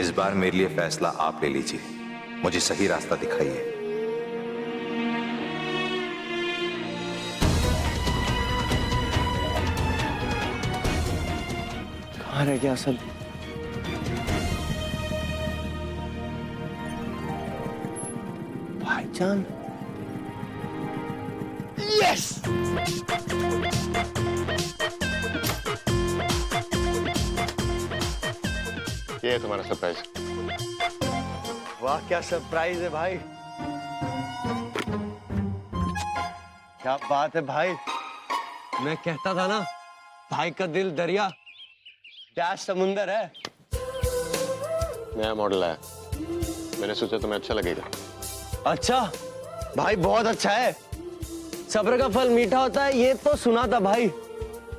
इस बार मेरे लिए फैसला आप ले लीजिए, मुझे सही रास्ता दिखाइए। कहाँ रह गया असद? भाईजान, यस! ये है तुम्हारा सरप्राइज। वाह, क्या सरप्राइज है भाई। क्या बात है भाई। मैं कहता था ना, भाई का दिल दरिया, क्या समुंदर है। नया मॉडल आया, मैंने सोचा तुम्हें अच्छा लगेगा। अच्छा भाई, बहुत अच्छा है। सब्र का फल मीठा होता है, ये तो सुना था भाई,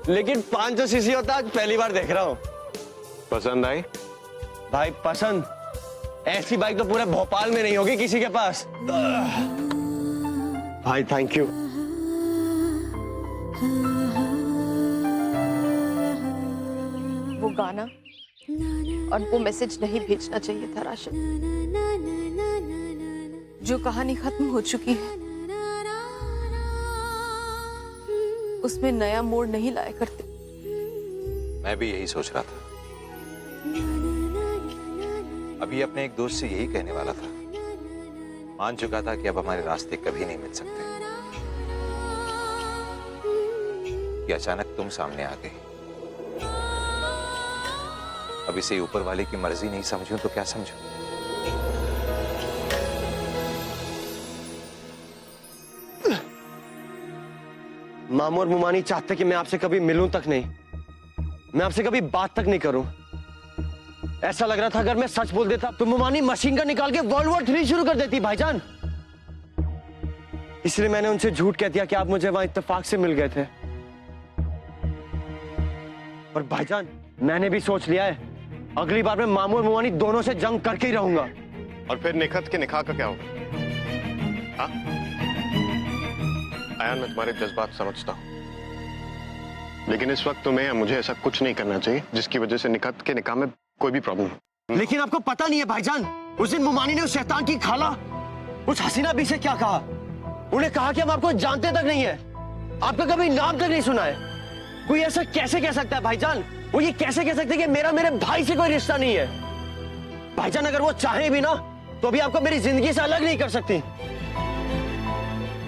लेकिन 500 सीसी होता है आज पहली बार देख रहा हूँ। पसंद आई? भाई पसंद, ऐसी बाइक तो पूरे भोपाल में नहीं होगी किसी के पास। भाई थैंक यू। वो गाना और वो मैसेज नहीं भेजना चाहिए था राशिद। जो कहानी खत्म हो चुकी है उसमें नया मोड़ नहीं लाया करते। मैं भी यही सोच रहा था, अभी अपने एक दोस्त से यही कहने वाला था। मान चुका था कि अब हमारे रास्ते कभी नहीं मिल सकते, कि अचानक तुम सामने आ गई। अब इसे ऊपर वाले की मर्जी नहीं समझूं तो क्या समझूं? मामू और मुमानी चाहते कि मैं आपसे कभी मिलूं तक नहीं, मैं आपसे कभी बात तक नहीं करूं। ऐसा लग रहा था अगर मैं सच बोल देता तो मुमानी मशीन का निकाल के वर्ल्ड वॉर 3 शुरू कर देती भाईजान। इसलिए मैंने उनसे झूठ कह दिया कि आप मुझे वहां इत्तेफाक से मिल गए थे। और भाईजान, मैंने भी सोच लिया है, अगली बार मैं मामू और मुमानी दोनों से जंग करके ही रहूंगा। और फिर निखत के निकाह का क्या होगा? हाँ? आयान, मैं तुम्हारे जज्बात समझता हूं, लेकिन इस वक्त तुम्हें या मुझे ऐसा कुछ नहीं करना चाहिए जिसकी वजह से निखत के निकाह में कोई भी प्रॉब्लम हो। लेकिन आपको पता नहीं है भाईजान, उस दिन मुमानी ने उस शैतान की खाला, उस हसीना बी से क्या कहा। उन्हें कहा कि हम आपको जानते तक नहीं है, आपका कभी नाम तक नहीं सुना है। कोई ऐसा कैसे कह सकता है भाईजान? वो ये कैसे कह सकते हैं कि मेरे भाई से कोई रिश्ता नहीं है? भाईजान, अगर वो चाहे भी ना तो भी आपको मेरी जिंदगी से अलग नहीं कर सकती,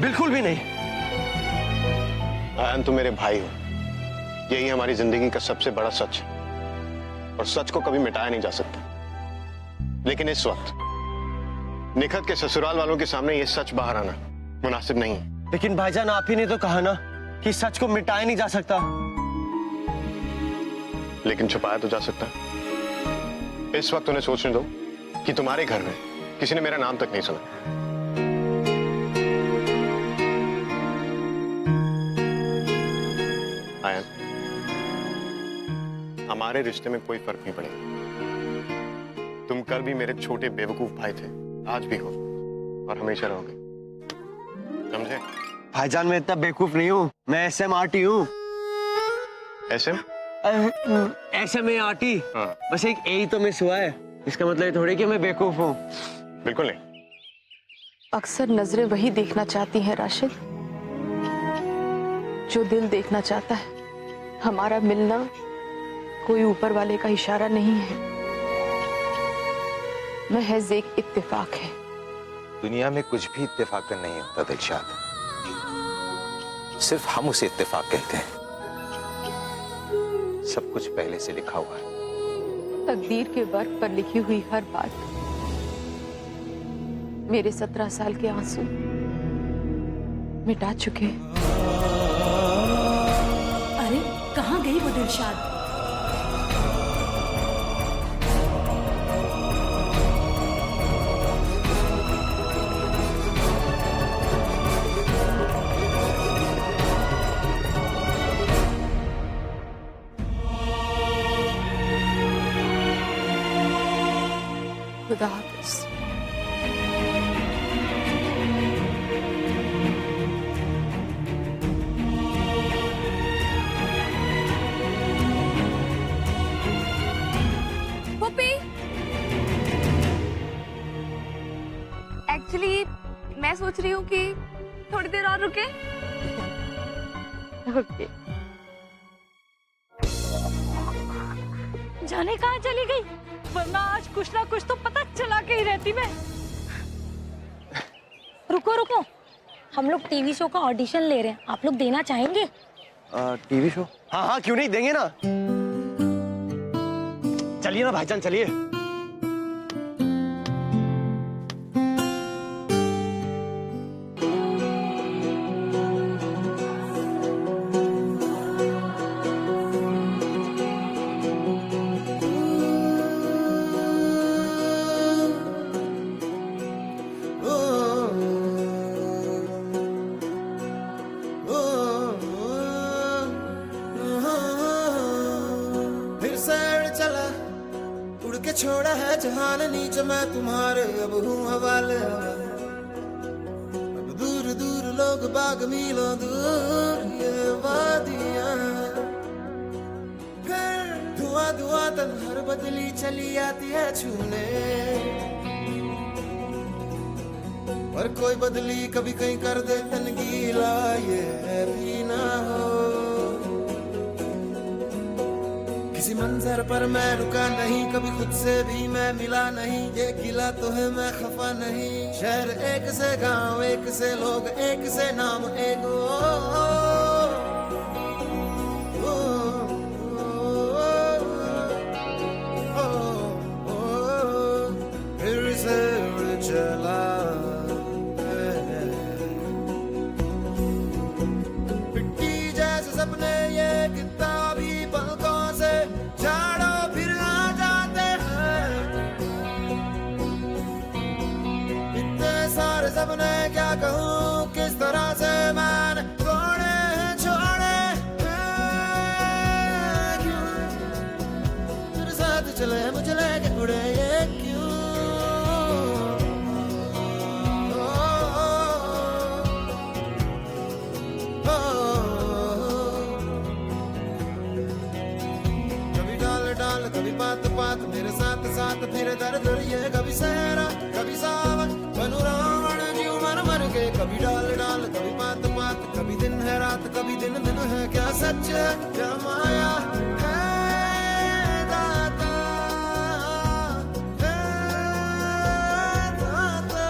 बिल्कुल भी नहीं। आयान, तुम मेरे भाई हो, यही हमारी जिंदगी का सबसे बड़ा सच है, और सच को कभी मिटाया नहीं जा सकता। लेकिन इस वक्त निखत के ससुराल वालों के सामने ये सच बाहर आना मुनासिब नहीं है। लेकिन भाईजान, आप ही ने तो कहा ना कि सच को मिटाया नहीं जा सकता। लेकिन छुपाया तो जा सकता है। इस वक्त उन्हें सोचने दो कि तुम्हारे घर में किसी ने मेरा नाम तक नहीं सुना। आयन, हमारे रिश्ते में कोई फर्क नहीं पड़ेगा। तुम कल भी मेरे छोटे बेवकूफ भाई थे, आज भी हो और हमेशा रहोगे, समझे? भाईजान, मैं इतना बेवकूफ नहीं हूँ, मैं SMRT हूँ। SM? SMART। हाँ। बस एक A तो मिस हुआ है, इसका मतलब ये थोड़ी कि मैं बेवकूफ हूँ। बिल्कुल नहीं। अक्सर नजरें वही देखना चाहती हैं राशिद जो दिल देखना चाहता है। हमारा मिलना कोई ऊपर वाले का इशारा नहीं है, महज एक इत्तेफाक है। दुनिया में कुछ भी इत्तेफाकन नहीं होता दिलशाद, सिर्फ हम उसे इत्तेफाक कहते हैं। सब कुछ पहले से लिखा हुआ है। तकदीर के वर्क पर लिखी हुई हर बात मेरे 17 साल के आंसू मिटा चुके हैं। अरे कहाँ गई वो दिलशाद? खुदा हाफिज। पुप्पी, रही हूँ कि थोड़ी देर और रुके। ओके। जाने कहाँ चली गई, वरना आज कुछ ना कुछ तो पता चला के ही रहती मैं। रुको रुको, हम लोग टीवी शो का ऑडिशन ले रहे हैं, आप लोग देना चाहेंगे? TV show? हाँ हाँ, क्यों नहीं, देंगे ना। चलिए ना भाईजान, चलिए। फिर सैर चला उड़ के छोड़ा है जहान नीचे, मैं तुम्हारे अब हूँ हवाले। अब दूर दूर लोग बाग मीलों दूर ये वादियाँ, फिर धुआं धुआं तन हर बदली चली आती है छूने। पर कोई बदली कभी कहीं कर दे तन गीला, ये भी ना हो। किसी मंजर पर मैं रुका नहीं, कभी खुद से भी मैं मिला नहीं। ये गिला तो है मैं खफा नहीं, शहर एक से गांव एक से लोग एक से नाम एक। फिर से उड़ चला मिट्टी जैसे सपने, ये किताबी पलकों से झाड़ो फिर आ जाते हैं। इतने सारे सपने क्या कहूँ, किस तरह से मैंने तोड़े हैं, छोड़े हैं। क्यों तेरे साथ चले मुझे लेके उड़े, ये क्यों? कभी बात बात मेरे साथ साथ फिर दर दर, ये कभी सहरा कभी सावन बनू रावण जीव मर मर के। कभी डाल डाल कभी बात बात, कभी दिन है रात कभी दिन दिन है। क्या सच है क्या माया है दाता, है दाता।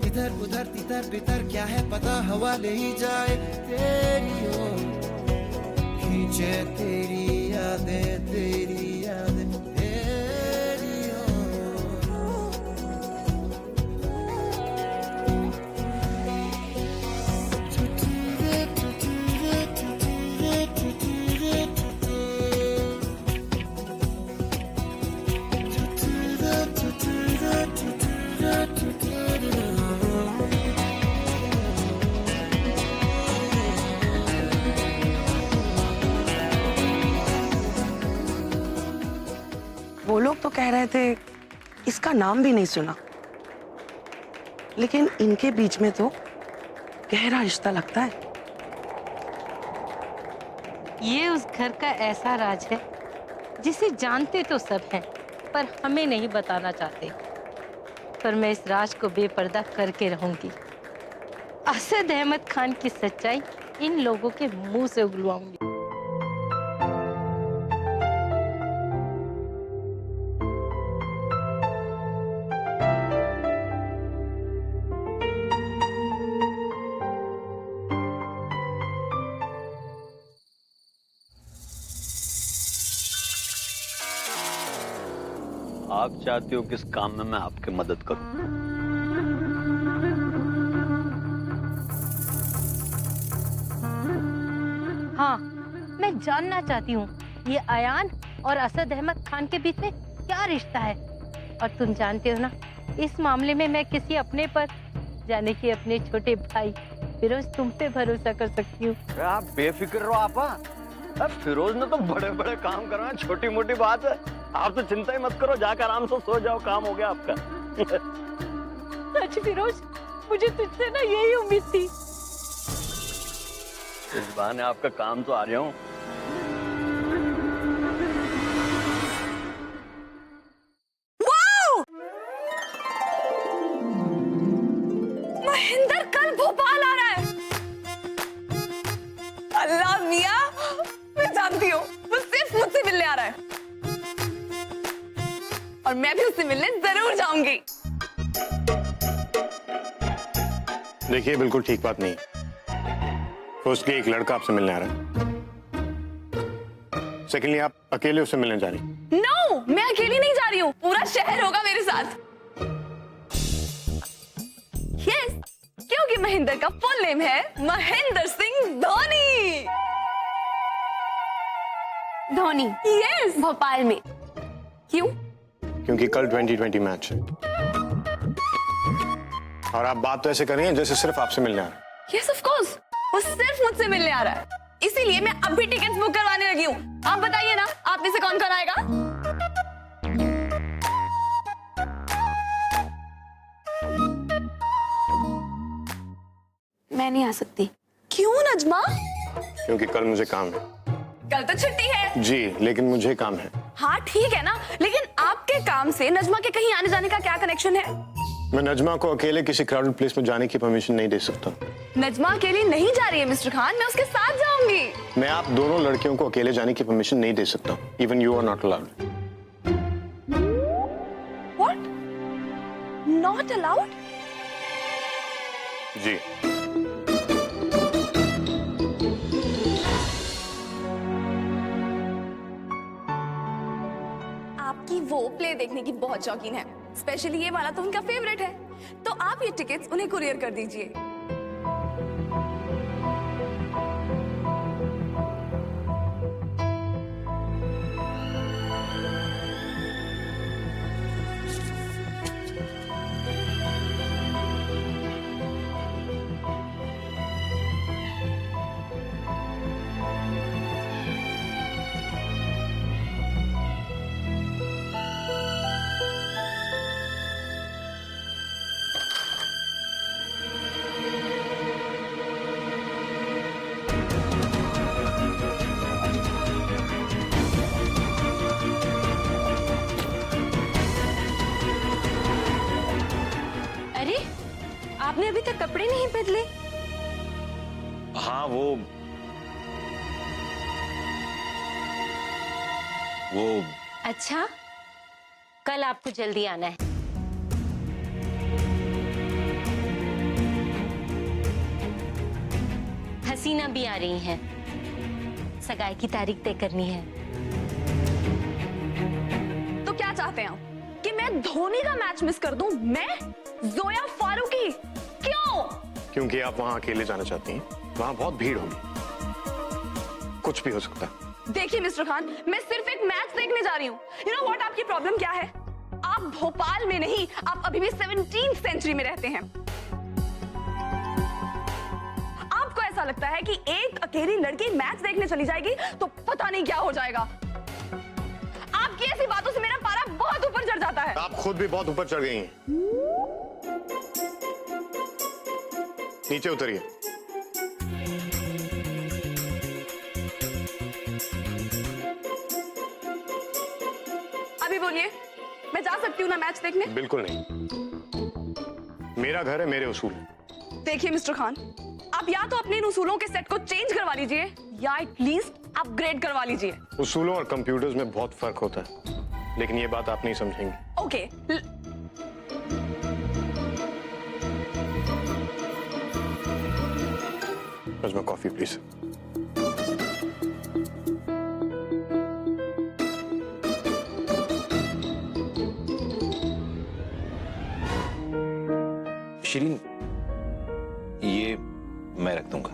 इधर उधर तितर बितर क्या है पता, हवा ले ही जाए तेरी ओर, खींचे तेरी यादें तेरी यादें तेरी ओर। वो लोग तो कह रहे थे इसका नाम भी नहीं सुना, लेकिन इनके बीच में तो गहरा रिश्ता लगता है। ये उस घर का ऐसा राज है जिसे जानते तो सब हैं, पर हमें नहीं बताना चाहते। पर मैं इस राज को बेपर्दा करके रहूंगी। असद अहमद खान की सच्चाई इन लोगों के मुंह से उगलवाऊंगी। आप चाहती हो किस काम में मैं आपकी मदद करूं? हाँ, मैं जानना चाहती हूँ ये अयान और असद अहमद खान के बीच में क्या रिश्ता है। और तुम जानते हो ना, इस मामले में मैं किसी अपने पर, जाने कि अपने छोटे भाई फिरोज तुम पे भरोसा कर सकती हूँ। आप बेफिक्र रहो आपा। अब फिरोज ने तो बड़े बड़े काम करना छोटी मोटी बात है। आप तो चिंता ही मत करो, जाकर आराम से सो जाओ, काम हो गया आपका। सच फिरोज, मुझे तुझसे ना यही उम्मीद थी। इस बहाने आपका काम तो आ रहा हूँ। देखिए बिल्कुल ठीक बात नहीं। फर्स्टली एक लड़का आपसे मिलने आ रहा है, सेकेंडली आप अकेले उससे मिलने जा रही हैं। नो, मैं अकेली नहीं जा रही हूँ, पूरा शहर होगा मेरे साथ। यस, क्योंकि महेंद्र का फुल नेम है महेंद्र सिंह धोनी। धोनी? यस, भोपाल में। क्यों? क्योंकि कल 2020 मैच है और आप बात तो ऐसे कर रही हैं जैसे सिर्फ आपसे मिलने आ रहा है। यस ऑफ कोर्स, वो सिर्फ मुझसे मिलने आ रहा है, इसीलिए मैं अभी टिकट्स बुक करवाने लगी हूँ। आप बताइए ना, आप में से कौन कौन आएगा? मैं नहीं आ सकती। क्यों नजमा? क्योंकि कल मुझे काम है। कल तो छुट्टी है। जी, लेकिन मुझे काम है। हाँ ठीक है ना, लेकिन आपके काम से नजमा के कहीं आने जाने का क्या कनेक्शन है? मैं नजमा को अकेले किसी क्राउडेड प्लेस में जाने की परमिशन नहीं दे सकता। नजमा अकेली नहीं जा रही है मिस्टर खान, मैं उसके साथ जाऊंगी। मैं आप दोनों लड़कियों को अकेले जाने की परमिशन नहीं दे सकता। Even you are not allowed. What? Not allowed? जी। आपकी वो प्ले देखने की बहुत शौकीन है, स्पेशली ये वाला तो उनका फेवरेट है, तो आप ये टिकट्स उन्हें कुरियर कर दीजिए। आपने अभी तक कपड़े नहीं बदले? हाँ, वो अच्छा, कल आपको जल्दी आना है। हसीना भी आ रही हैं, सगाई की तारीख तय करनी है। तो क्या चाहते हैं आप कि मैं धोनी का मैच मिस कर दूं? मैं जोया फारूकी? क्यों? क्योंकि आप वहां अकेले जाना चाहती हैं, वहां बहुत भीड़ होगी, कुछ भी हो सकता है। देखिए मिस्टर खान, मैं सिर्फ एक मैच देखने जा रही हूँ। यू नो व्हाट, आपकी प्रॉब्लम क्या है? आप भोपाल में नहीं, आप अभी भी 17वीं सेंचुरी में रहते हैं। आपको ऐसा लगता है कि एक अकेली लड़की मैच देखने चली जाएगी तो पता नहीं क्या हो जाएगा। आपकी ऐसी बातों से मेरा पारा बहुत ऊपर चढ़ जाता है। आप खुद भी बहुत ऊपर चढ़ गई हैं। नीचे उतरिए। अभी बोलिए, मैं जा सकती हूँ ना मैच देखने? बिल्कुल नहीं, मेरा घर है, मेरे उसूल। देखिए मिस्टर खान, आप या तो अपने इन उसूलों के सेट को चेंज करवा लीजिए या एटलीस्ट अपग्रेड करवा लीजिए। उसूलों और कंप्यूटर्स में बहुत फर्क होता है, लेकिन ये बात आप नहीं समझेंगे। Okay, Najma, coffee please. Shirin, ये मैं रख दूंगा।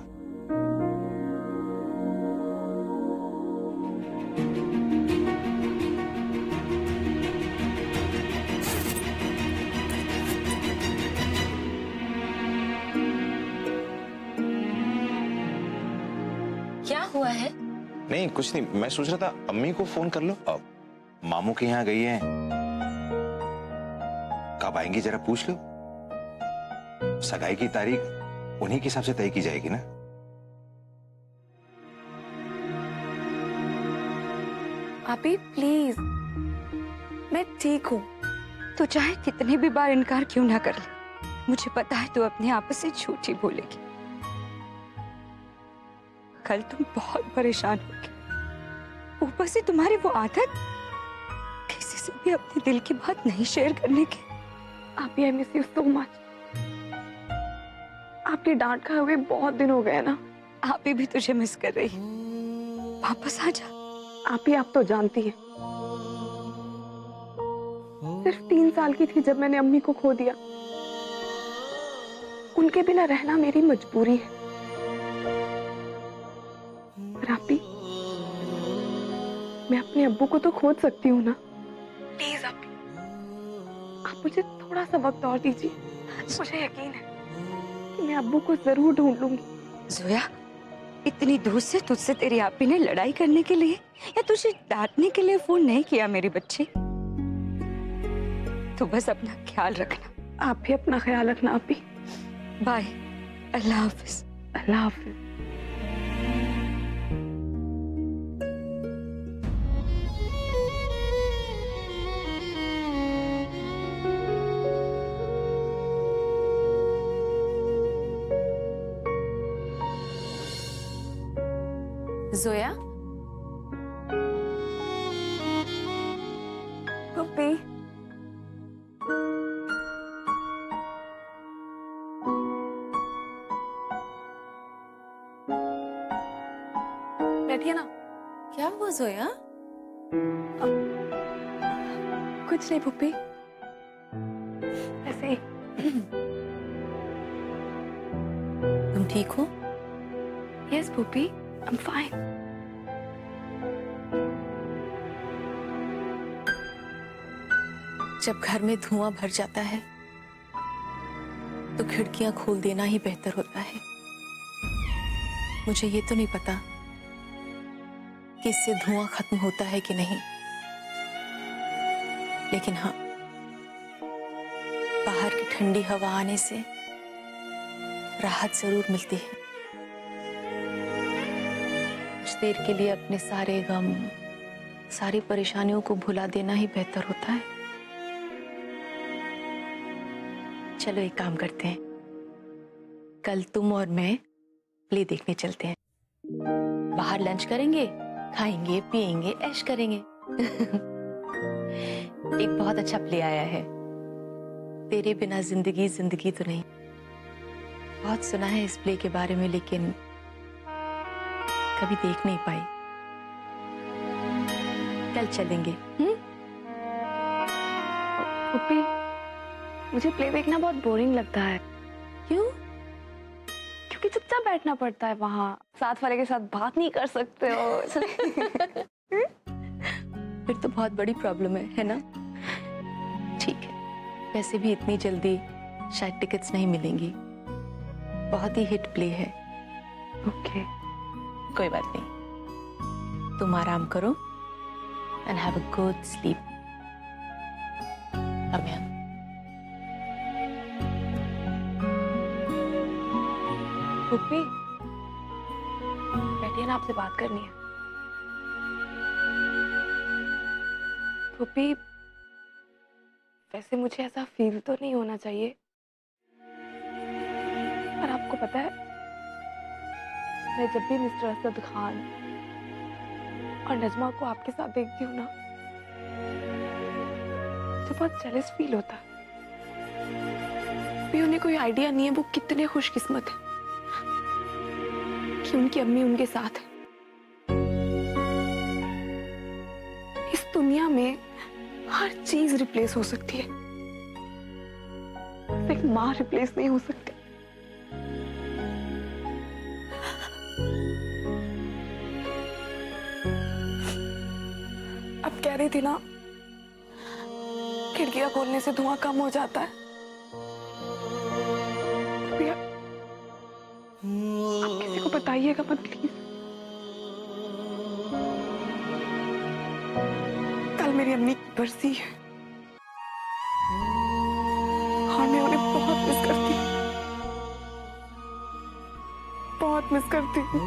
क्या हुआ है? नहीं, कुछ नहीं, मैं सोच रहा था अम्मी को फोन कर लो। अब मामू के यहाँ गई हैं, कब आएंगी जरा पूछ लो। सगाई की तारीख उन्हीं के हिसाब से तय की जाएगी ना। आपी प्लीज, मैं ठीक हूँ। तो चाहे कितनी भी बार इनकार क्यों ना कर ले, मुझे पता है तू अपने आप से झूठ ही बोलेगी। कल तुम बहुत परेशान होगी, ऊपर से तुम्हारी वो आदत किसी से भी अपने दिल की बात नहीं शेयर करने की। आपी, I miss you so much. आपकी डांट खाए हुए बहुत दिन हो गए ना। आप ही भी तुझे मिस कर रही। वापस आ जा। आप तो जानती हैं, सिर्फ 3 साल की थी जब मैंने अम्मी को खो दिया। उनके बिना रहना मेरी मजबूरी है। पर आप भी, मैं अपने अब्बू को तो खोज सकती हूँ ना। प्लीज आप मुझे थोड़ा सा वक्त और दीजिए। मुझे यकीन है कि मैं अब्बू को जरूर ढूंढ लूंगी। जोया, इतनी दूर से तुझसे तेरी आपी ने लड़ाई करने के लिए या तुझे डांटने के लिए फोन नहीं किया मेरी बच्ची। तो बस अपना ख्याल रखना। आप भी अपना ख्याल रखना आपी। बाय। अल्लाह हाफिज। अल्लाह हाफिज। जोया, पप्पी, बैठिए ना। क्या हुआ जोया? कुछ नहीं पप्पी, ऐसे ही। तुम ठीक हो? Yes puppy, I am fine. जब घर में धुआं भर जाता है तो खिड़कियां खोल देना ही बेहतर होता है। मुझे ये तो नहीं पता कि इससे धुआं खत्म होता है कि नहीं, लेकिन हाँ, बाहर की ठंडी हवा आने से राहत जरूर मिलती है। कुछ देर के लिए अपने सारे गम, सारी परेशानियों को भुला देना ही बेहतर होता है। चलो एक काम करते हैं, कल तुम और मैं प्ले देखने चलते हैं। बाहर लंच करेंगे, खाएंगे, पिएंगे, ऐश करेंगे। एक बहुत अच्छा प्ले आया है, तेरे बिना जिंदगी जिंदगी तो नहीं। बहुत सुना है इस प्ले के बारे में, लेकिन कभी देख नहीं पाई। कल चलेंगे। पप्पी, मुझे प्ले देखना बहुत बोरिंग लगता है। क्यों? क्योंकि चुपचाप बैठना पड़ता है वहाँ, साथ वाले के साथ बात नहीं कर सकते हो। फिर तो बहुत बड़ी प्रॉब्लम है ना? ठीक है, वैसे भी इतनी जल्दी शायद टिकट्स नहीं मिलेंगी। बहुत ही हिट प्ले है। ओके, कोई बात नहीं, तुम आराम करो and have a good sleep. Amya, पप्पी, बैठिए ना, आपसे बात करनी है। पप्पी, वैसे मुझे ऐसा फील तो नहीं होना चाहिए, पर आपको पता है, मैं जब भी मिस्टर असद खान और नजमा को आपके साथ देखती हूँ ना, मुझे बहुत जेलस फील होता है। भी उन्हें कोई आइडिया नहीं है वो कितने खुशकिस्मत है कि उनकी अम्मी उनके साथ है। इस दुनिया में हर चीज रिप्लेस हो सकती है, एक माँ रिप्लेस नहीं हो सकती। अब कह रही थी ना, खिड़कियां खोलने से धुआं कम हो जाता है। भैया, आप किसी को बताइएगा मत प्लीज। कल मेरी अम्मी की बरसी है और मैं उन्हें बहुत मिस करती हूँ, बहुत मिस करती हूँ।